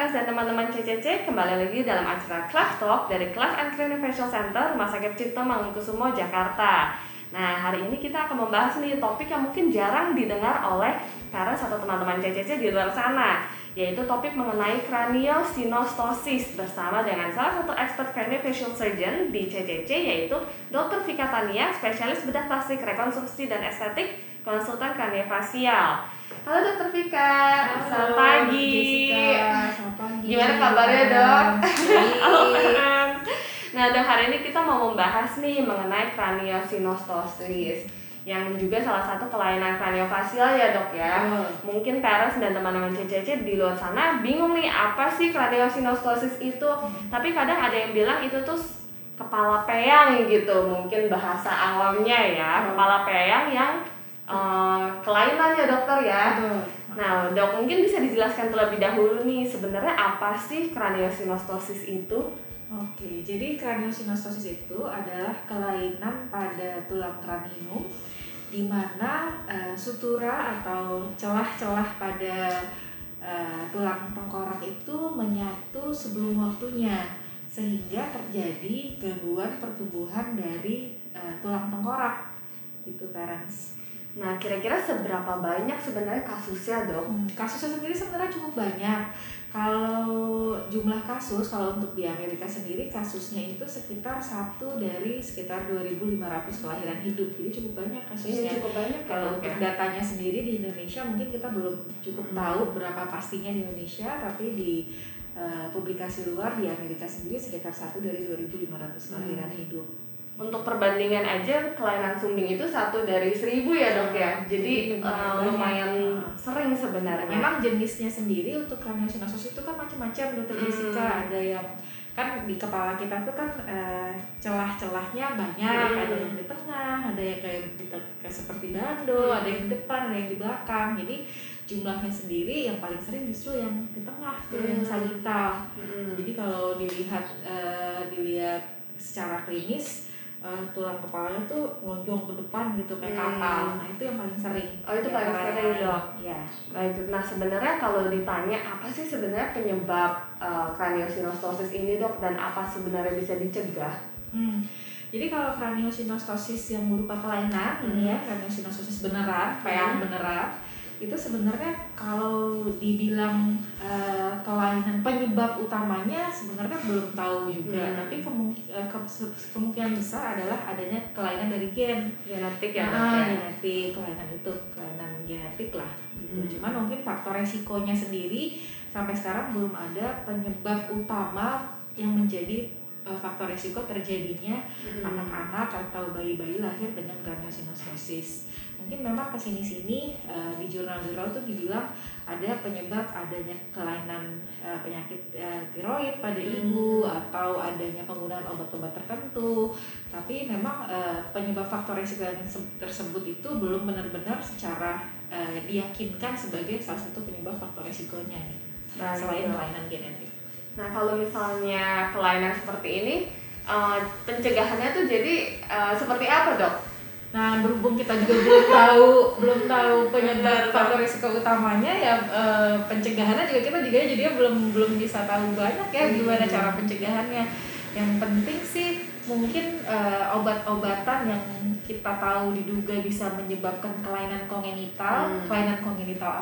parents dan teman-teman CCC, kembali lagi dalam acara Class Talk dari Class and Craniofacial Center Rumah Sakit Cipto Mangunkusumo, Jakarta. Nah, hari ini kita akan membahas nih topik yang mungkin jarang didengar oleh parents atau teman-teman CCC di luar sana, yaitu topik mengenai craniosinostosis bersama dengan salah satu expert craniofacial surgeon di CCC, yaitu Dr. Vika Tania, spesialis bedah plastik, rekonstruksi dan estetik, konsultan craniofacial. Halo Dr. Vika, selamat pagi. Jessica, selamat pagi. Gimana kabarnya dok? Halo. Nah dok, hari ini kita mau membahas nih mengenai craniosinostosis, yang juga salah satu kelainan craniofacial ya dok ya. Mungkin parents dan teman-teman CCC di luar sana bingung nih apa sih craniosinostosis itu. Tapi kadang ada yang bilang itu tuh kepala peyang gitu, mungkin bahasa awamnya ya, kepala peyang yang kelainan ya dokter ya. Nah dok, mungkin bisa dijelaskan terlebih dahulu nih sebenarnya apa sih craniosinostosis itu? Oke, jadi craniosinostosis itu adalah kelainan pada tulang kranium di mana sutura atau celah-celah pada tulang tengkorak itu menyatu sebelum waktunya, sehingga terjadi gangguan pertumbuhan dari tulang tengkorak. Itu parents. Nah, kira-kira seberapa banyak sebenarnya kasusnya, dok? Kasusnya sendiri sebenarnya cukup banyak. Kalau jumlah kasus, kalau untuk di Amerika sendiri kasusnya itu sekitar 1 dari sekitar 2.500 kelahiran hidup. Jadi cukup banyak kasusnya. Cukup banyak. Kalau untuk datanya sendiri di Indonesia mungkin kita belum cukup tahu berapa pastinya di Indonesia, tapi di publikasi luar di Amerika sendiri sekitar 1 dari 2.500 kelahiran hidup. Untuk perbandingan aja, kelainan sumbing itu 1 dari 1.000 ya dok ya. Jadi lumayan sering sebenarnya. Memang jenisnya sendiri untuk craniosinostosis itu kan macam-macam dokter Jessica. Ada yang kan di kepala kita tuh kan celah-celahnya banyak. Ada yang di tengah, ada yang kayak seperti dado, ada yang di depan, ada yang di belakang. Jadi jumlahnya sendiri yang paling sering justru yang di tengah, yang sagittal. Jadi kalau dilihat secara klinis, tulang kepalanya tuh lonjong ke depan gitu kayak kapal. Nah itu yang paling sering. Oh itu paling sering dok. Ya. Baik. Nah sebenarnya kalau ditanya apa sih sebenarnya penyebab craniosinostosis ini dok, dan apa sebenarnya bisa dicegah? Jadi kalau craniosinostosis yang berupa kelainan ini ya, craniosinostosis beneran, peyang beneran, itu sebenarnya kalau dibilang kelainan penyebab utamanya sebenarnya belum tahu juga, tapi kemungkinan besar adalah adanya kelainan dari genetik ya. Genetik, kelainan genetik lah gitu. Cuman mungkin faktor resikonya sendiri sampai sekarang belum ada penyebab utama yang menjadi faktor resiko terjadinya anak-anak atau bayi-bayi lahir dengan craniosinostosis. Mungkin memang kesini-sini di jurnal-jurnal itu dibilang ada penyebab adanya kelainan penyakit tiroid pada ibu atau adanya penggunaan obat-obat tertentu. Tapi memang penyebab faktor resiko tersebut itu belum benar-benar secara diyakinkan sebagai salah satu penyebab faktor resikonya selain kelainan genetik. Nah kalau misalnya kelainan seperti ini, pencegahannya tuh jadi seperti apa dok? Nah berhubung kita juga belum tahu penyebab faktor risiko utamanya ya, pencegahannya juga kita jadinya belum bisa tahu banyak ya gimana cara pencegahannya. Yang penting sih mungkin obat-obatan yang kita tahu diduga bisa menyebabkan kelainan kongenital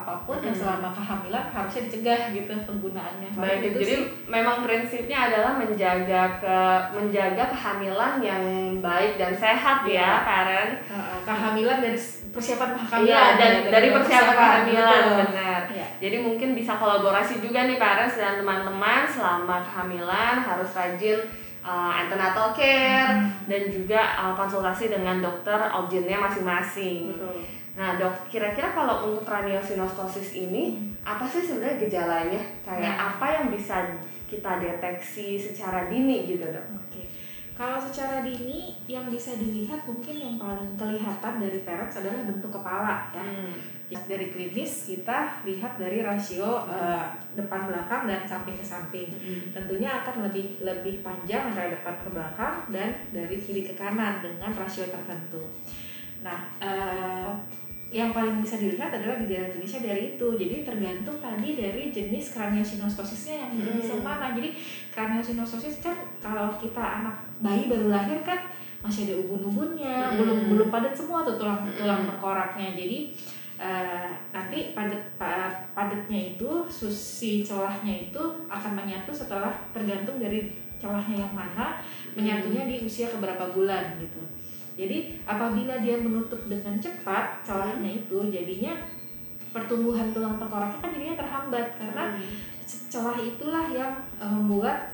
apapun yang selama kehamilan harusnya dicegah gitu penggunaannya. Baik, jadi memang prinsipnya adalah menjaga kehamilan yang baik dan sehat ya, parent. Kehamilan dari persiapan kehamilan. Iya, dari persiapan kehamilan, benar. Ya. Jadi mungkin bisa kolaborasi juga nih parents dan teman-teman selama kehamilan harus rajin antenatal care dan juga konsultasi dengan dokter obgynnya masing-masing. Nah dok, kira-kira kalau untuk craniosinostosis ini apa sih sebenarnya gejalanya? Kayak apa yang bisa kita deteksi secara dini gitu dok? Oke. Kalau secara dini yang bisa dilihat mungkin yang paling kelihatan dari parents adalah bentuk kepala ya. Dari klinis kita lihat dari rasio depan belakang dan samping ke samping. Tentunya akan lebih panjang antara depan ke belakang dan dari kiri ke kanan dengan rasio tertentu. Nah, yang paling bisa dilihat adalah gejala klinisnya dari itu. Jadi tergantung tadi dari jenis craniosinostosisnya yang jenis yang mana. Jadi craniosynostosis kan kalau kita anak bayi baru lahir kan masih ada ubun-ubunnya, belum padat semua tuh tulang tengkoraknya. Jadi nanti padatnya itu si celahnya itu akan menyatu setelah tergantung dari celahnya yang mana, menyatunya di usia keberapa bulan gitu. Jadi apabila dia menutup dengan cepat celahnya itu, jadinya pertumbuhan tulang tengkoraknya kan jadinya terhambat karena celah itulah yang membuat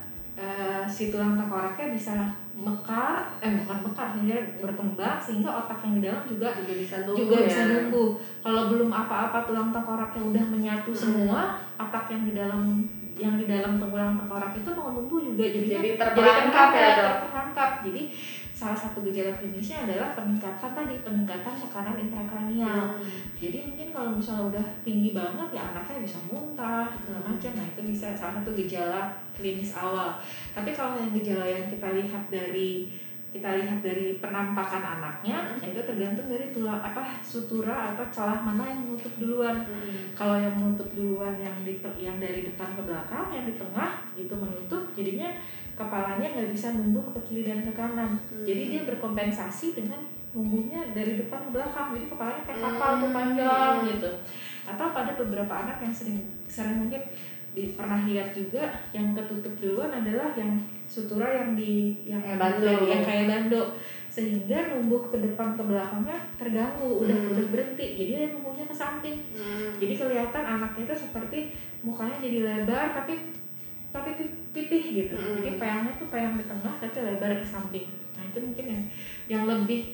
si tulang tengkoraknya bisa bukan mekar, berkembang sehingga otak yang di dalam juga bisa tumbuh. Kalau belum apa-apa tulang tengkoraknya udah menyatu semua, otak yang di dalam tulang tengkorak itu mau tumbuh juga jadi terperangkap terperangkap. Jadi salah satu gejala klinisnya adalah peningkatan tekanan intrakranial. Jadi mungkin kalau misalnya udah tinggi banget ya anaknya bisa muntah segala macam. Nah itu bisa salah satu gejala klinis awal. Tapi kalau yang gejala yang kita lihat dari penampakan anaknya, itu tergantung dari sutura atau celah mana yang menutup duluan. Kalau yang menutup duluan yang dari depan ke belakang, yang di tengah itu menutup, jadinya kepalanya nggak bisa numbuh ke kiri dan ke kanan. Jadi dia berkompensasi dengan numbuhnya dari depan ke belakang. Jadi kepalanya kayak kapal tuh panjang gitu. Atau pada beberapa anak yang sering mungkin pernah lihat juga yang ketutup duluan adalah yang sutura yang kayak bando, sehingga numbuh ke depan ke belakangnya terganggu, udah berhenti, jadi dia numbuhnya ke samping. Jadi kelihatan anaknya itu seperti mukanya jadi lebar tapi pipih gitu. Jadi peyangnya tuh peyang di tengah tapi lebar ke samping. Nah itu mungkin yang lebih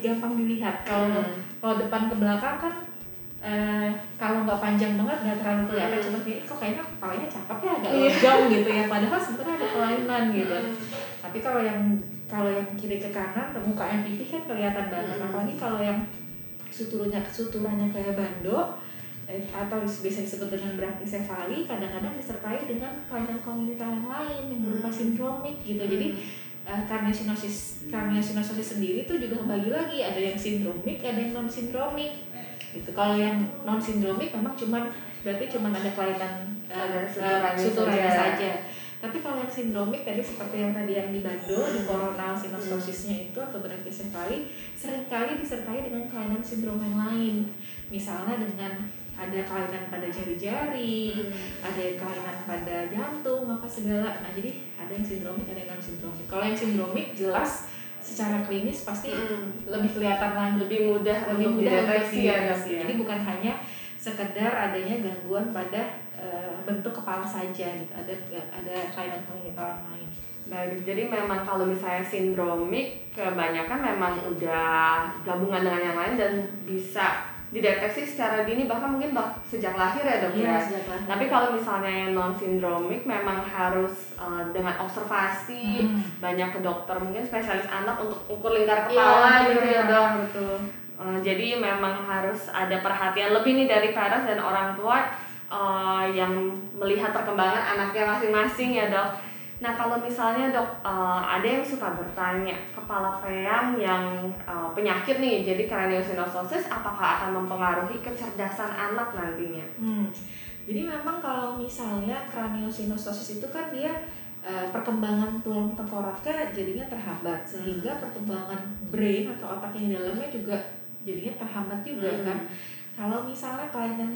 gampang dilihat. Kalau depan ke belakang kan kalau nggak panjang banget nggak terlalu kelihatan, cuma kok kayaknya kepalanya cakep ya, agak lonjong gitu ya, padahal sebenarnya ada kelainan gitu. Tapi kalau yang kiri ke kanan mukanya pipih kan kelihatan banget. Apalagi kalau yang suturanya kayak bando atau bisa disebut dengan brachiosefali, kadang-kadang disertai dengan kelainan kongenital yang lain yang berupa sindromik gitu. Jadi craniosynostosis sendiri itu juga bagi lagi, ada yang sindromik, ada yang non sindromik gitu. Kalau yang non sindromik memang berarti cuma ada kelainan suturanya saja. Tapi kalau yang sindromik tadi seperti yang di bando, di coronal sinostosisnya itu atau brachiosefali, seringkali disertai dengan kelainan sindrom yang lain. Misalnya dengan ada kelainan pada jari-jari, ada kelainan pada jantung, apa segala. Nah jadi ada yang sindromik, ada yang non sindromik. Kalau yang sindromik jelas secara klinis pasti lebih kelihatan lagi, lebih mudah untuk dideteksi ya. Jadi bukan hanya sekedar adanya gangguan pada bentuk kepala saja gitu, ada kelainan kognitif lain. Baik, jadi memang kalau misalnya sindromik kebanyakan memang udah gabungan dengan yang lain dan bisa dideteksi secara dini, bahkan mungkin sejak lahir ya dok ya. Tapi kalau misalnya yang non sindromik memang harus dengan observasi banyak ke dokter, mungkin spesialis anak untuk ukur lingkar kepala gitu ya dok. Betul. Jadi memang harus ada perhatian lebih nih dari parents dan orang tua yang melihat perkembangan anaknya masing-masing ya dok. Nah kalau misalnya dok ada yang suka bertanya, kepala peyang yang penyakit nih, jadi craniosynostosis apakah akan mempengaruhi kecerdasan anak nantinya? Jadi memang kalau misalnya craniosynostosis itu kan dia perkembangan tulang tengkoraknya jadinya terhambat, sehingga perkembangan brain atau otak yang di dalamnya juga jadinya terhambat juga kan. Kalau misalnya kelainan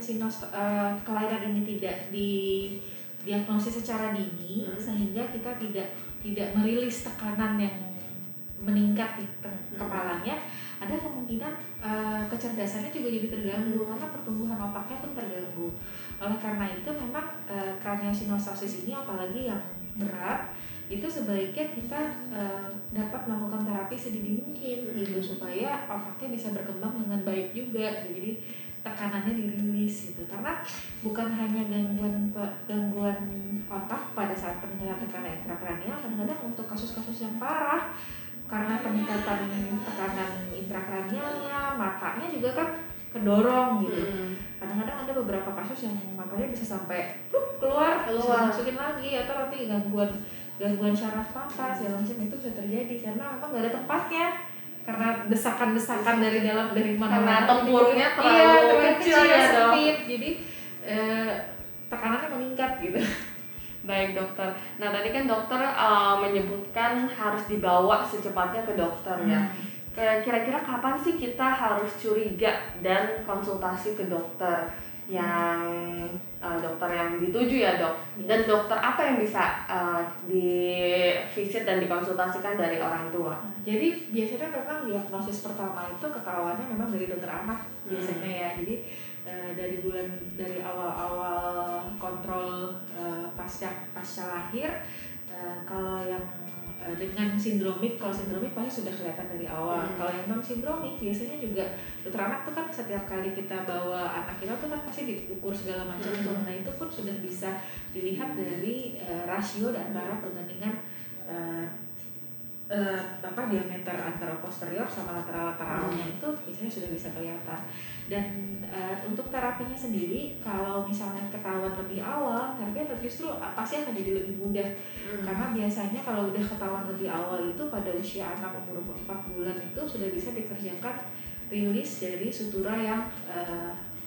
ini tidak diagnosis secara dini, sehingga kita tidak merilis tekanan yang meningkat di kepalanya, ada kemungkinan kecerdasannya juga jadi terganggu karena pertumbuhan otaknya pun terganggu. Oleh karena itu memang craniosynostosis ini apalagi yang berat itu sebaiknya kita dapat melakukan terapi sedini mungkin gitu supaya otaknya bisa berkembang dengan baik juga. Jadi tekanannya dirilis gitu, karena bukan hanya gangguan otak pada saat peningkatan tekanan intrakranial, kadang-kadang untuk kasus-kasus yang parah karena peningkatan tekanan intrakranialnya, matanya juga kan kedorong gitu. Kadang-kadang ada beberapa kasus yang matanya bisa sampai keluar. Masukin lagi, atau nanti gangguan syaraf mata segala macam itu bisa terjadi karena apa, nggak ada tempatnya karena desakan-desakan dari dalam, dari karena mana-mana tempurnya terlalu kecil ya dok. sempit, jadi tekanannya meningkat gitu. Baik dokter. Nah tadi kan dokter menyebutkan harus dibawa secepatnya ke dokter ya. Kira-kira kapan sih kita harus curiga dan konsultasi ke dokter yang dokter yang dituju ya dok? Dan dokter apa yang bisa di visit dan dikonsultasikan dari orang tua? Jadi biasanya memang diagnosis pertama itu ketahuannya memang dari dokter anak biasanya ya. Jadi dari awal-awal kontrol pasca lahir, kalau yang dengan sindromik, kalau sindromik pasti sudah kelihatan dari awal. Kalau yang non sindromik biasanya juga dokter anak tuh kan setiap kali kita bawa anak kita tuh kan pasti diukur segala macam tuh. Nah itu pun sudah bisa dilihat dari rasio antara perbandingan diameter antara posterior sama lateralnya itu biasanya sudah bisa kelihatan. Dan untuk terapinya sendiri, kalau misalnya ketahuan lebih awal, terapinya justru pasti akan jadi lebih mudah. Karena biasanya kalau udah ketahuan lebih awal itu pada usia anak umur 4 bulan itu sudah bisa dikerjakan rilis dari sutura yang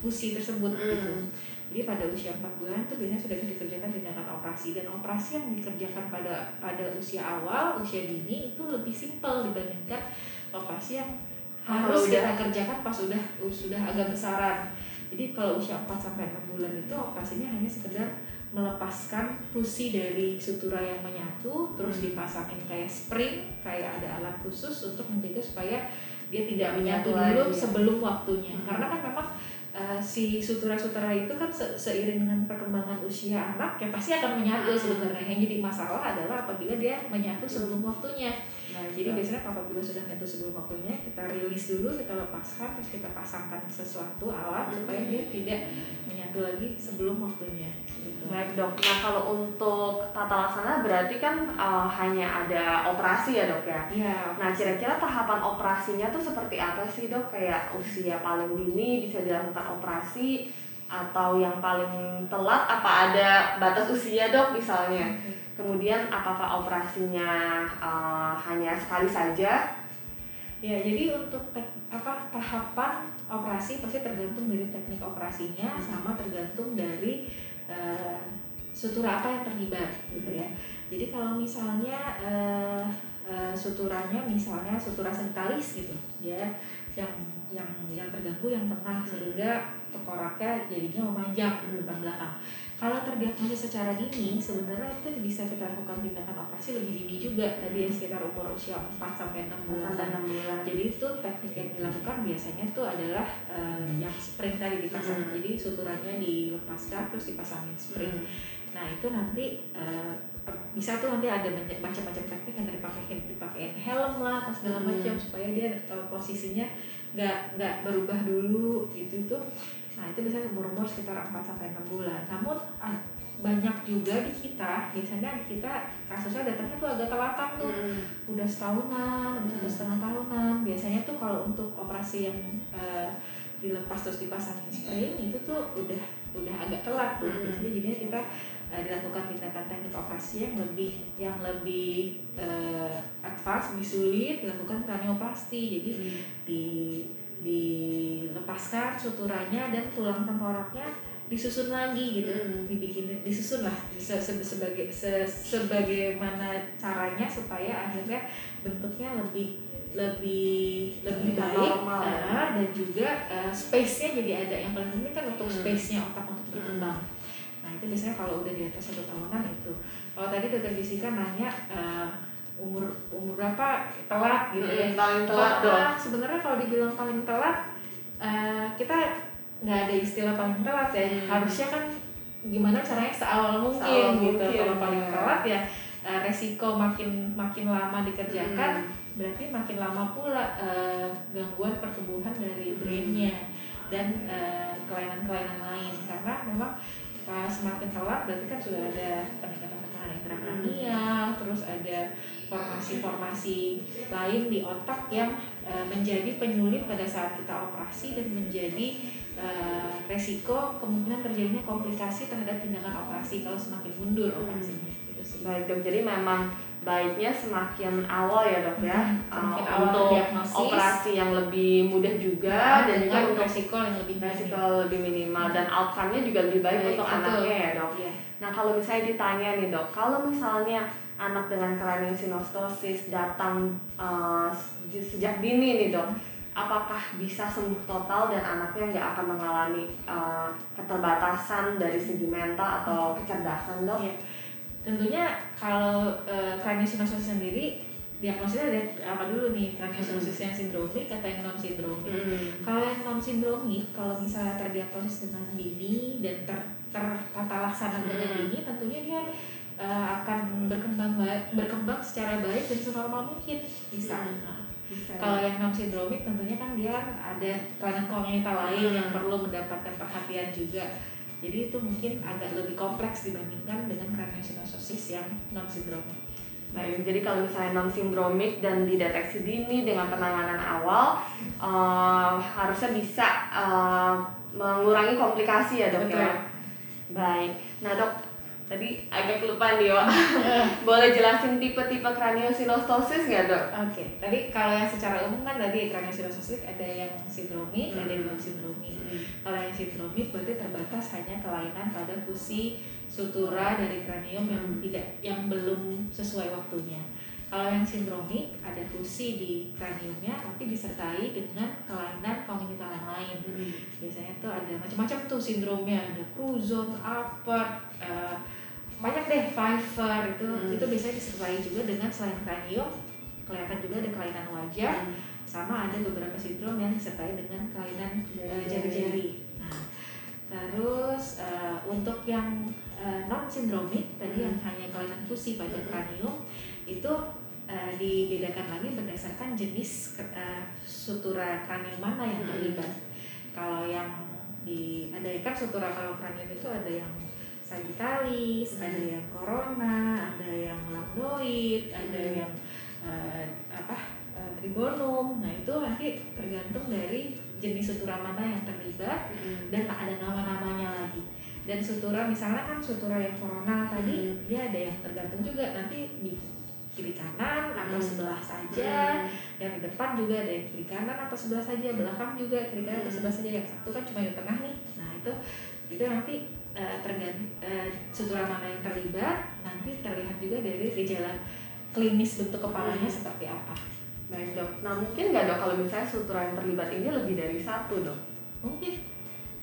fusi tersebut gitu. Jadi pada usia 4 bulan itu biasanya sudah dikerjakan tindakan operasi, dan operasi yang dikerjakan pada usia awal, usia dini itu lebih simpel dibandingkan operasi yang harus kita kerjakan pas sudah agak besaran. Jadi kalau usia 4 sampai 6 bulan itu operasinya hanya sekedar melepaskan fusi dari sutura yang menyatu, terus dipasangin kayak spring, kayak ada alat khusus untuk menjaga supaya dia tidak menyatu dulu sebelum waktunya. Karena kan memang si sutura-sutura itu kan seiring dengan perkembangan usia anak ya pasti akan menyatu sebenarnya. Yang jadi masalah adalah apabila dia menyatu sebelum waktunya. Jadi biasanya apabila sudah menyatu sebelum waktunya, kita rilis dulu, kita lepaskan, terus kita pasangkan sesuatu alat supaya dia tidak menyatu lagi sebelum waktunya. Baik dok. Nah kalau untuk tata laksana berarti kan hanya ada operasi ya dok ya? Iya. Nah kira-kira tahapan operasinya tuh seperti apa sih dok? Kayak usia paling dini bisa dilakukan operasi, atau yang paling telat apa ada batas usia dok misalnya? Kemudian apakah operasinya hanya sekali saja? Ya, jadi untuk tahapan operasi pasti tergantung dari teknik operasinya, sama tergantung dari sutura apa yang terlibat gitu ya. Jadi kalau misalnya suturanya misalnya sutura senitalis gitu ya, yang terganggu yang tengah sehingga tengkoraknya jadinya memanjang ke depan belakang. Kalau terdiagnosis secara dini, sebenarnya itu bisa kita lakukan tindakan operasi lebih dini juga, tadi sekitar umur usia 4 sampai 6 bulan. Jadi itu teknik yang dilakukan biasanya tuh adalah yang spring tadi dipasang. Jadi suturanya dilepaskan terus dipasangin spring. Nah itu nanti bisa tuh nanti ada macam-macam teknik yang dipakein helm lah, pas segala macam supaya dia posisinya nggak berubah dulu gitu tuh. Nah itu bisa umur sekitar 4 sampai 6 bulan. Namun banyak juga biasanya di kita kasusnya datangnya tuh agak telatan tuh, udah setahunan, udah 1,5 tahunan. Biasanya tuh kalau untuk operasi yang dilepas terus dipasangin spring itu tuh udah agak telat tuh. Biasanya jadinya kita dilakukan tindakan teknik operasi yang lebih advance, lebih sulit, dilakukan cranioplasty. Jadi dilepaskan suturanya dan tulang tengkoraknya disusun lagi gitu, disusun lah sebagaimana caranya supaya akhirnya bentuknya lebih baik, dan juga space-nya jadi ada. Yang paling penting kan untuk space-nya otak untuk berkembang. Nah itu biasanya kalau udah di atas 1 tahunan itu. Kalau tadi dokter Jessica nanya umur berapa telat gitu ya. Paling telat dong. Sebenarnya kalau dibilang paling telat, kita nggak ada istilah paling telat ya. Harusnya kan gimana caranya seawal mungkin gitu. Kalau paling telat ya resiko makin lama dikerjakan, berarti makin lama pula gangguan pertumbuhan dari brainnya dan kelainan-kelainan lain. Karena memang semakin telat berarti kan sudah ada peningkatan tekanan intrakranial, terus ada formasi-formasi lain di otak yang menjadi penyulit pada saat kita operasi dan menjadi resiko kemungkinan terjadinya komplikasi terhadap tindakan operasi kalau semakin mundur operasinya. Baik dok, jadi memang baiknya semakin awal ya dok ya, semakin awal untuk diagnosis, operasi yang lebih mudah juga dan juga untuk resiko yang lebih minimal dan outcome-nya juga lebih baik untuk anaknya ya dok. Nah kalau misalnya ditanya nih dok, kalau misalnya anak dengan craniosynostosis datang sejak dini nih dok, apakah bisa sembuh total dan anaknya nggak akan mengalami keterbatasan dari segi mental atau kecerdasan dok? Tentunya kalau craniosynostosis sendiri diagnosisnya ada apa dulu nih, craniosynostosis yang sindromik atau yang non sindromik. Kalau yang non sindromik, kalau misalnya terdiagnosis dengan dini dan tertata laksana dengan dini, tentunya dia akan berkembang secara baik dan senormal mungkin bisa. Kalau yang non sindromik tentunya kan dia ada kelainan kongenital lain yang perlu mendapatkan perhatian juga. Jadi itu mungkin agak lebih kompleks dibandingkan dengan craniosynostosis yang non sindromik. Baik, jadi kalau misalnya non sindromik dan dideteksi dini dengan penanganan awal, harusnya bisa mengurangi komplikasi ya dok ya. Baik, nah dok, tadi agak lupa nih Wak. Boleh jelasin tipe-tipe craniosynostosis nggak dok? Oke, tadi kalau yang secara umum kan tadi craniosynostosis ada yang sindromik, ada yang non sindromik. Kalau yang sindromik berarti terbatas hanya kelainan pada fusi sutura dari kranium yang belum sesuai waktunya. Kalau yang sindromik ada fusi di kraniumnya tapi disertai dengan kelainan kongenital yang lain. Biasanya tuh ada macam-macam tuh sindromnya, ada Crouzon, Apert, banyak deh, Pfeiffer itu biasanya disertai juga dengan selain kranium kelihatan juga ada kelainan wajah, sama ada beberapa sindrom yang disertai dengan kelainan jari-jari. Nah, terus untuk yang non sindromik tadi yang hanya kelainan fusi pada kranium itu dibedakan lagi berdasarkan jenis sutura kranium mana yang terlibat. Kalau yang ada kan sutura kalau kranium itu ada yang sagittalis, ada yang corona, ada yang lambdoid, ada yang tribonum. Nah itu nanti tergantung dari jenis sutura mana yang terlibat dan ada nama-namanya lagi. Dan sutura misalnya kan sutura yang corona tadi dia ada yang tergantung juga nanti di kiri kanan atau sebelah saja, yang di depan juga ada yang kiri kanan atau sebelah saja, belakang juga kiri kanan atau sebelah saja, yang satu kan cuma di tengah nih. Nah itu nanti tergantung sutura mana yang terlibat, nanti terlihat juga dari gejala klinis bentuk kepalanya seperti apa. Baik dok, nah mungkin nggak dok kalau misalnya sutura yang terlibat ini lebih dari satu dok?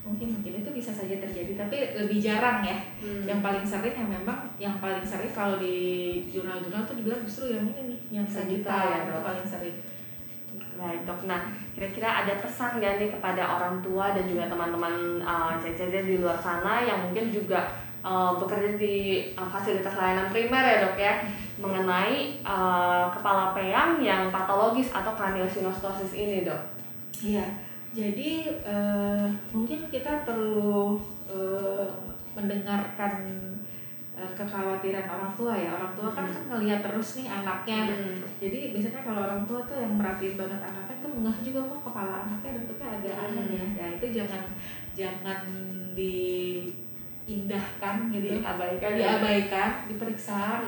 Mungkin itu bisa saja terjadi, tapi lebih jarang ya. Yang paling sering kalau di jurnal-jurnal tuh dibilang justru yang ini nih, yang sagital ya dok, paling sering. Baik dok, nah kira-kira ada pesan nggak nih kepada orang tua dan juga teman-teman CCC di luar sana yang mungkin juga bekerja di fasilitas layanan primer ya dok ya, mengenai kepala peyang yang patologis atau craniosynostosis ini dok? Iya, jadi mungkin kita perlu mendengarkan kekhawatiran orang tua ya. Orang tua kan ngelihat terus nih anaknya. Jadi biasanya kalau orang tua tuh yang merhatiin banget anaknya tuh ngeh juga kok kepala anaknya bentuknya agak aneh ya. Nah itu jangan diindahkan gitu, diabaikan, diperiksa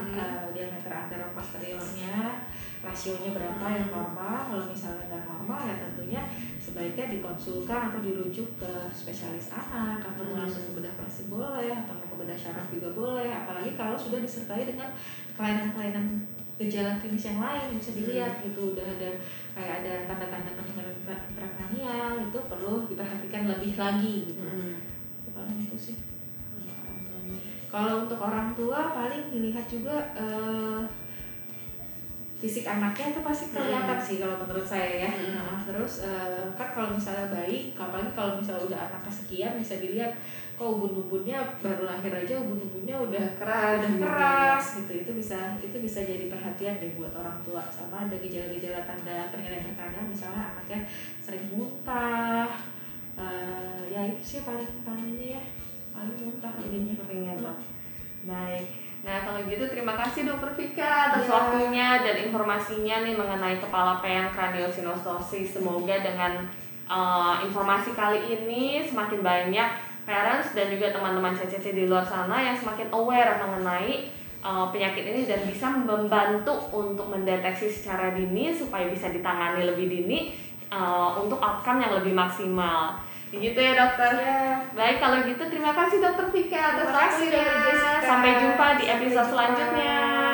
diameter antero posteriornya, rasionya berapa yang normal. Kalau misalnya nggak normal ya tentunya sebaiknya dikonsulkan atau dirujuk ke spesialis anak, atau langsung ke bedah plastik boleh, atau mau ke bedah syaraf juga boleh. Apalagi kalau sudah disertai dengan kelainan-kelainan gejala klinis yang lain bisa dilihat gitu, udah ada kayak ada tanda-tanda peningkatan intrakranial, itu perlu diperhatikan lebih lagi gitu. Paling itu sih. Kalau untuk orang tua paling dilihat juga fisik anaknya itu pasti kelihatan sih kalau menurut saya ya. Nah, terus kan kalau misalnya bayi, apalagi kalau misalnya udah anak kesekian bisa dilihat kok ubun-ubunnya baru lahir aja ubun-ubunnya udah keras gitu. Itu bisa jadi perhatian deh buat orang tua. Sama ada gejala-gejala tanda peningkatan intrakranial, misalnya anaknya sering muntah, ya itu sih paling ini ya, paling muntah jadinya keringnya tuh. Baik. Nah kalau gitu terima kasih Dr. Vika atas waktunya dan informasinya nih mengenai kepala peyang craniosynostosis. Semoga dengan informasi kali ini semakin banyak parents dan juga teman-teman CCC di luar sana yang semakin aware mengenai penyakit ini dan bisa membantu untuk mendeteksi secara dini supaya bisa ditangani lebih dini untuk outcome yang lebih maksimal. Gitu ya dokter. Ya. Baik kalau gitu terima kasih dokter Vika atas Terima kasih, waktunya. Dr. Jessica. Sampai jumpa di episode selanjutnya.